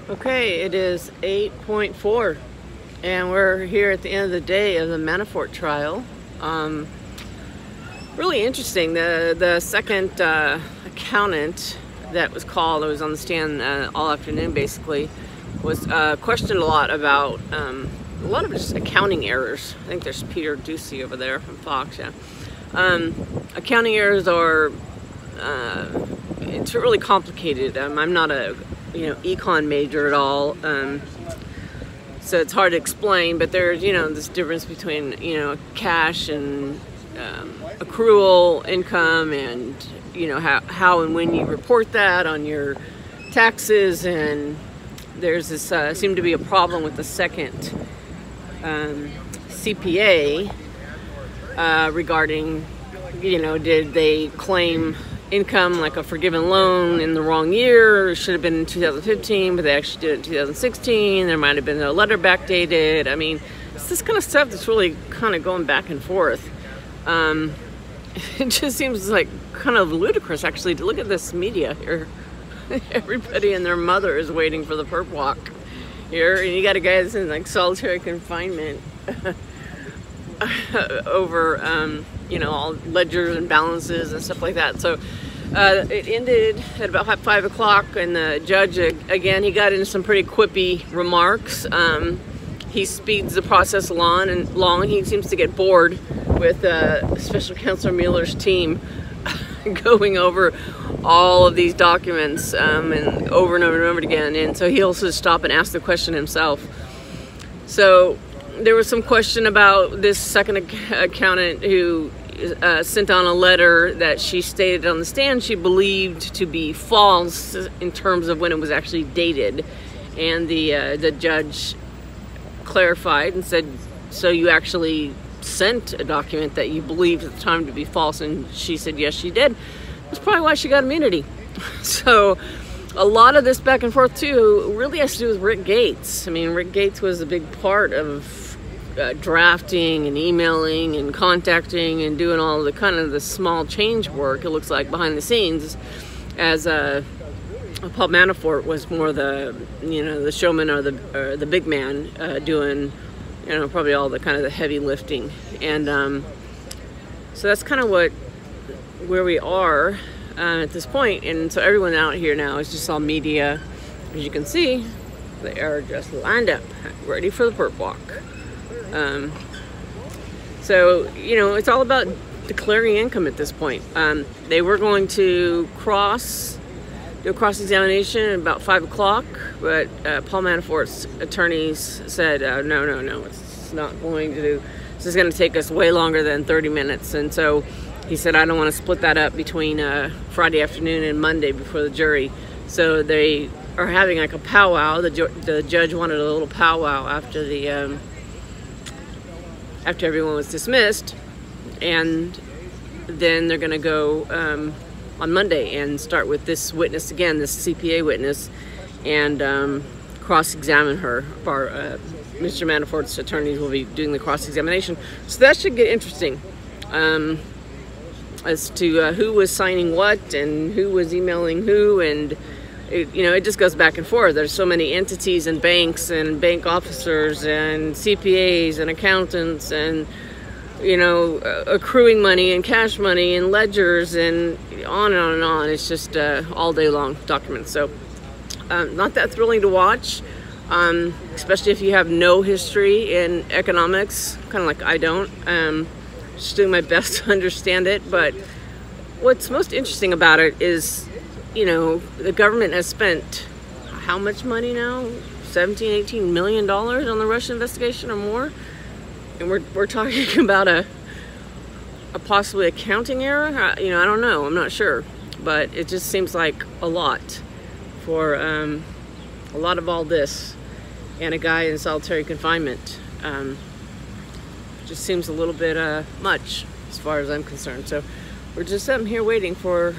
Okay, it is 8:4 and we're here at the end of the day of the Manafort trial. Really interesting. The second accountant that was called, that was on the stand all afternoon basically, was questioned a lot about a lot of just accounting errors. I think there's Peter Ducey over there from Fox, yeah. Accounting errors are, it's really complicated. I'm not a econ major at all, so it's hard to explain, but there's this difference between cash and accrual income, and how and when you report that on your taxes. And there's this seemed to be a problem with the second CPA regarding did they claim income like a forgiven loan in the wrong year. It should have been in 2015, but they actually did it in 2016. There might have been a letter backdated. I mean, it's this kind of stuff that's really kind of going back and forth. It just seems like kind of ludicrous actually to look at this media here. Everybody and their mother is waiting for the perp walk here, and you got a guy that's in like solitary confinement over all ledgers and balances and stuff like that. So it ended at about 5 o'clock, and the judge, again, he got into some pretty quippy remarks. He speeds the process along. He seems to get bored with Special Counsel Mueller's team going over all of these documents and over and over and over again, and so he'll just stop and ask the question himself. So there was some question about this second accountant who sent on a letter that she stated on the stand she believed to be false in terms of when it was actually dated, and the judge clarified and said, so you actually sent a document that you believed at the time to be false? And she said yes, she did. That's probably why she got immunity. So a lot of this back and forth too really has to do with Rick Gates. I mean, Rick Gates was a big part of drafting and emailing and contacting and doing all the kind of the small change work, it looks like, behind the scenes, as Paul Manafort was more the the showman or the big man, doing probably all the kind of the heavy lifting. And so that's kind of where we are at this point. And so everyone out here now is just all media. As you can see, they are just lined up ready for the perp walk. So it's all about declaring income at this point. They were going to do a cross-examination at about 5 o'clock, but Paul Manafort's attorneys said no, it's not going to do. This is going to take us way longer than 30 minutes. And so he said, I don't want to split that up between Friday afternoon and Monday before the jury. So they are having like a powwow. The judge wanted a little powwow after the after everyone was dismissed, and then they're going to go on Monday and start with this witness again, this CPA witness, and cross-examine her. Mr. Manafort's attorneys will be doing the cross-examination, so that should get interesting as to who was signing what and who was emailing who. And it just goes back and forth. There's so many entities and banks and bank officers and CPAs and accountants and accruing money and cash money and ledgers and on and on and on. It's just all day long documents. So not that thrilling to watch, especially if you have no history in economics, kind of like I don't. Just doing my best to understand it. But what's most interesting about it is the government has spent how much money now? $17-18 million on the Russia investigation or more, and we're talking about a possibly accounting error. I don't know. I'm not sure, but it just seems like a lot for a lot of all this, and a guy in solitary confinement. Just seems a little bit much as far as I'm concerned. So we're just sitting here waiting for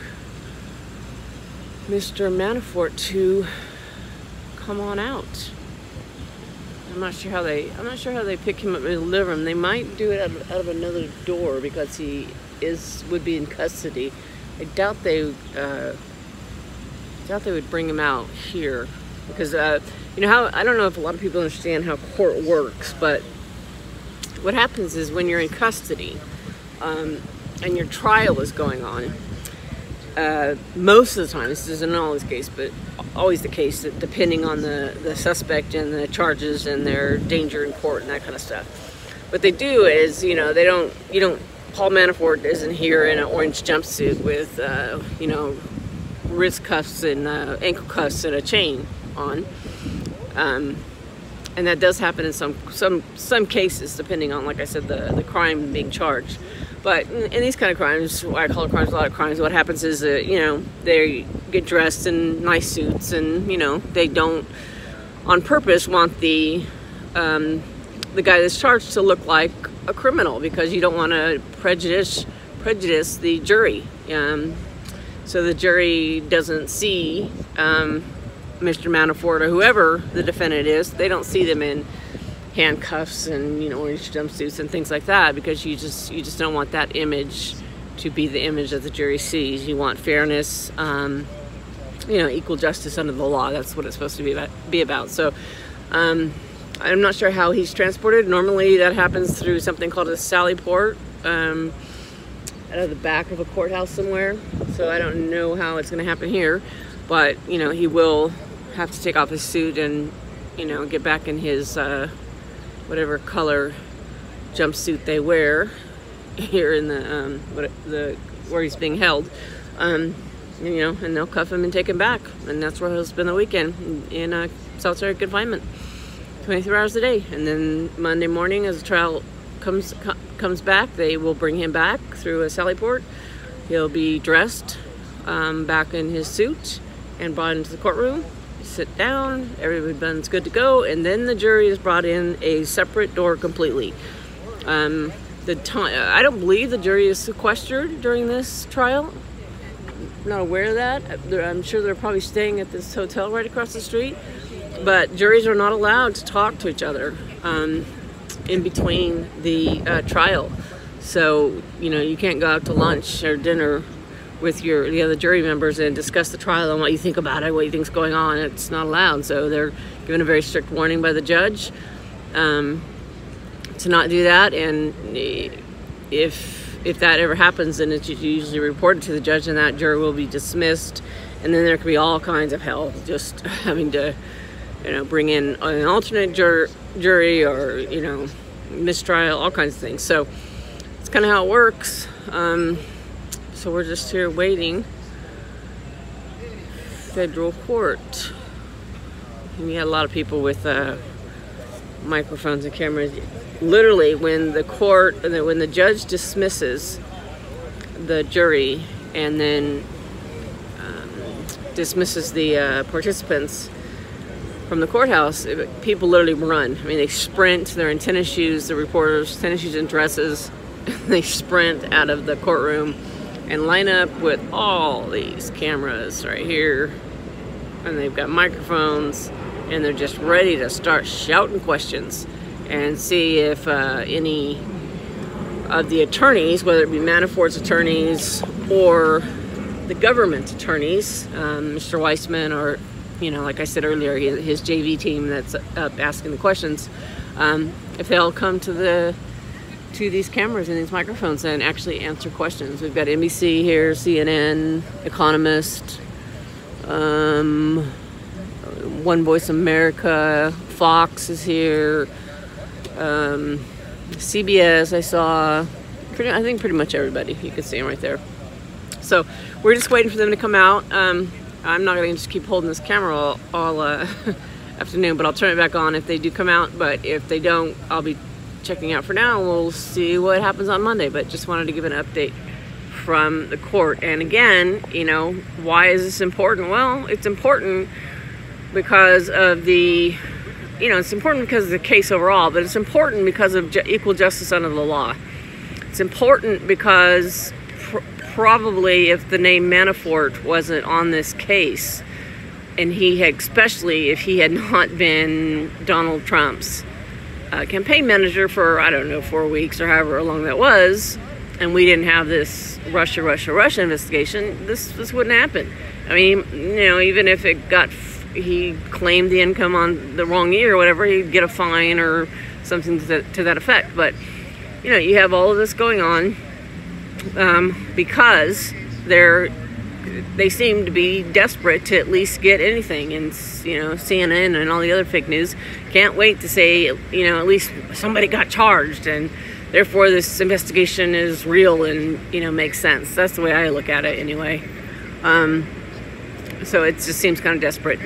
Mr. Manafort to come on out. I'm not sure how they pick him up and deliver him. They might do it out of another door because he would be in custody. I doubt they would bring him out here. because you know how, I don't know if a lot of people understand how court works, but what happens is when you're in custody and your trial is going on, most of the time, this isn't always the case, but always the case, that depending on the suspect and the charges and their danger in court and that kind of stuff. What they do is, you know, Paul Manafort isn't here in an orange jumpsuit with, you know, wrist cuffs and ankle cuffs and a chain on. And that does happen in some cases, depending on, like I said, the crime being charged. But in these kind of crimes, I call it crimes, a lot of crimes, what happens is that, you know, they get dressed in nice suits, and, you know, they don't, on purpose, want the guy that's charged to look like a criminal, because you don't want to prejudice the jury. So the jury doesn't see Mr. Manafort or whoever the defendant is. They don't see them in handcuffs and, you know, orange jumpsuits and things like that, because you just don't want that image to be the image that the jury sees. You want fairness, you know, equal justice under the law. That's what it's supposed to be about. So I'm not sure how he's transported. Normally that happens through something called a sally port, out of the back of a courthouse somewhere. So I don't know how it's going to happen here, but, you know, he will have to take off his suit and, you know, get back in his whatever color jumpsuit they wear here in the where he's being held, you know, and they'll cuff him and take him back, and that's where he'll spend the weekend, in solitary confinement, 23 hours a day. And then Monday morning, as the trial comes back, they will bring him back through a sally port. He'll be dressed back in his suit and brought into the courtroom. Sit down, everyone's good to go, and then the jury is brought in a separate door completely. I don't believe the jury is sequestered during this trial. I'm not aware of that. I'm sure they're probably staying at this hotel right across the street, but juries are not allowed to talk to each other in between the trial. So, you know, you can't go out to lunch or dinner with the other jury members and discuss the trial and what you think about it, what you think's going on. It's not allowed. So they're given a very strict warning by the judge to not do that. And if that ever happens, then it's usually reported to the judge, and that jury will be dismissed. And then there could be all kinds of hell, just having to, you know, bring in an alternate jury, or, you know, mistrial, all kinds of things. So it's kind of how it works. So we're just here waiting. Federal court. And we had a lot of people with microphones and cameras. Literally, when the judge dismisses the jury and then dismisses the participants from the courthouse, people literally run. I mean, they sprint. They're in tennis shoes. The reporters, tennis shoes and dresses. They sprint out of the courtroom and line up with all these cameras right here, and they've got microphones, and they're just ready to start shouting questions and see if any of the attorneys, whether it be Manafort's attorneys or the government attorneys, Mr. Weissman, or, you know, like I said earlier, his JV team that's up asking the questions, if they'll come to these cameras and these microphones and actually answer questions. We've got NBC here, CNN, Economist, One Voice America, Fox is here, CBS I saw, I think pretty much everybody. You can see them right there. So we're just waiting for them to come out. I'm not going to just keep holding this camera all afternoon, but I'll turn it back on if they do come out. But if they don't, I'll be checking out for now. We'll see what happens on Monday, but just wanted to give an update from the court. And again, you know, why is this important? Well, it's important because of the, you know, it's important because of the case overall, but it's important because of equal justice under the law. It's important because probably if the name Manafort wasn't on this case, and he had, especially if he had not been Donald Trump's campaign manager for, I don't know, 4 weeks or however long that was, and we didn't have this Russia investigation, this wouldn't happen. I mean, you know, even if it got he claimed the income on the wrong year or whatever, he'd get a fine or something to that effect. But you know, you have all of this going on because they seem to be desperate to at least get anything. And you know, CNN and all the other fake news can't wait to say, you know, at least somebody got charged, and therefore this investigation is real and, you know, makes sense. That's the way I look at it anyway. So it just seems kind of desperate.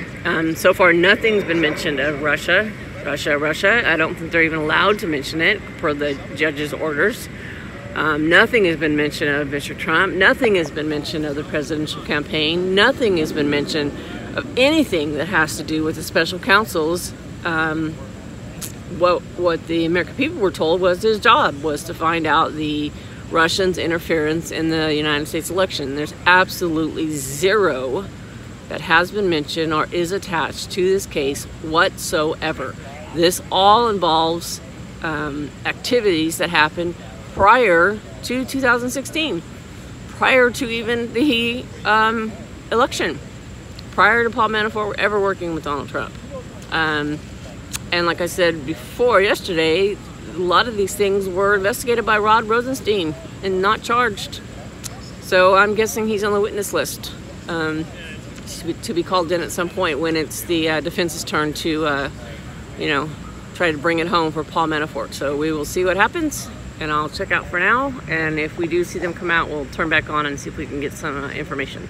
So far nothing's been mentioned of Russia. I don't think they're even allowed to mention it per the judge's orders. Nothing has been mentioned of Mr. Trump. Nothing has been mentioned of the presidential campaign. Nothing has been mentioned of anything that has to do with the special counsel's. What the American people were told was his job was to find out the Russians' interference in the United States election. There's absolutely zero that has been mentioned or is attached to this case whatsoever. This all involves activities that happened prior to 2016, prior to even the election, prior to Paul Manafort ever working with Donald Trump. And like I said before yesterday, a lot of these things were investigated by Rod Rosenstein and not charged. So I'm guessing he's on the witness list to be called in at some point when it's the defense's turn to, you know, try to bring it home for Paul Manafort. So we will see what happens, and I'll check out for now. And if we do see them come out, we'll turn back on and see if we can get some information.